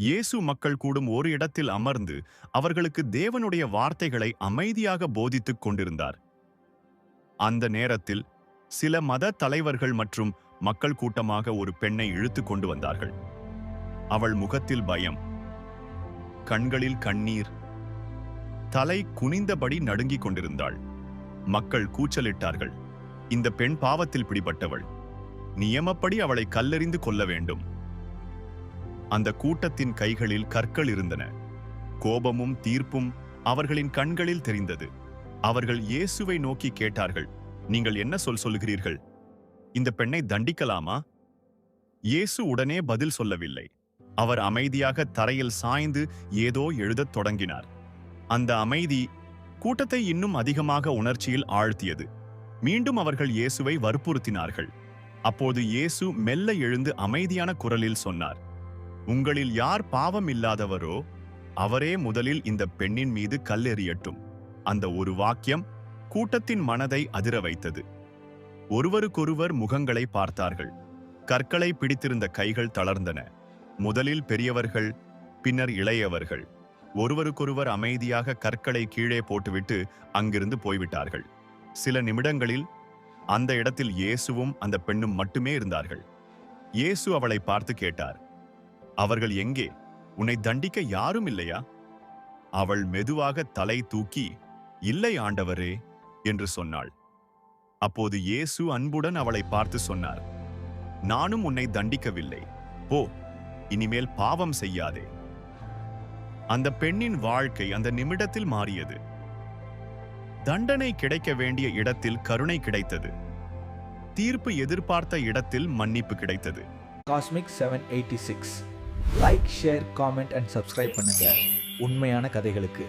இயேசு மக்கள் கூடும் ஒரு இடத்தில் அமர்ந்து அவர்களுக்கு தேவனுடைய வார்த்தைகளை அமைதியாக போதித்துக் கொண்டிருந்தார். அந்த நேரத்தில் சில மத தலைவர்கள் மற்றும் மக்கள் கூட்டமாக ஒரு பெண்ணை இழுத்து கொண்டு வந்தார்கள். அவள் முகத்தில் பயம், கண்களில் கண்ணீர், தலை குனிந்தபடி நடுங்கிக் கொண்டிருந்தாள். மக்கள் கூச்சலிட்டார்கள், இந்த பெண் பாவத்தில் பிடிபட்டவள், நியமப்படி அவளை கல்லெறிந்து கொல்ல வேண்டும். அந்த கூட்டத்தின் கைகளில் கற்கள் இருந்தன. கோபமும் தீர்ப்பும் அவர்களின் கண்களில் தெரிந்தது. அவர்கள் இயேசுவை நோக்கி கேட்டார்கள், நீங்கள் என்ன சொல்லுகிறீர்கள்? இந்த பெண்ணை தண்டிக்கலாமா? இயேசு உடனே பதில் சொல்லவில்லை. அவர் அமைதியாக தரையில் சாய்ந்து ஏதோ எழுதத் தொடங்கினார். அந்த அமைதி கூட்டத்தை இன்னும் அதிகமாக உணர்ச்சியில் ஆழ்த்தியது. மீண்டும் அவர்கள் இயேசுவை வற்புறுத்தினார்கள். அப்போது இயேசு மெல்ல எழுந்து அமைதியான குரலில் சொன்னார், உங்களில் யார் பாவம் இல்லாதவரோ அவரே முதலில் இந்த பெண்ணின் மீது கல்லெறியட்டும். அந்த ஒரு வாக்கியம் கூட்டத்தின் மனதை அதிர வைத்தது. ஒருவருக்கொருவர் முகங்களை பார்த்தார்கள். கற்களை பிடித்திருந்த கைகள் தளர்ந்தன. முதலில் பெரியவர்கள், பின்னர் இளையவர்கள். ஒருவருக்கொருவர் அமைதியாக கற்களை கீழே போட்டுவிட்டு அங்கிருந்து போய்விட்டார்கள். சில நிமிடங்களில் அந்த இடத்தில் இயேசுவும் அந்த பெண்ணும் மட்டுமே இருந்தார்கள். இயேசு அவளை பார்த்து கேட்டார், அவர்கள் எங்கே? உன்னை தண்டிக்க யாரும் இல்லையா? அவள் மெதுவாக தலை தூக்கி, இல்லை ஆண்டவரே என்று சொன்னாள். அப்போது இயேசு அன்புடன் அவளை பார்த்து சொன்னார், நானும் உன்னை தண்டிக்கவில்லை, போ, இனிமேல் பாவம் செய்யாதே. அந்த பெண்ணின் வாழ்க்கை அந்த நிமிடத்தில் மாறியது. தண்டனை கிடைக்க வேண்டிய இடத்தில் கருணை கிடைத்தது. தீர்ப்பு எதிர்பார்த்த இடத்தில் மன்னிப்பு கிடைத்தது. Cosmic 786 like, share, comment and subscribe பண்ணுங்க உண்மையான கதைகளுக்கு.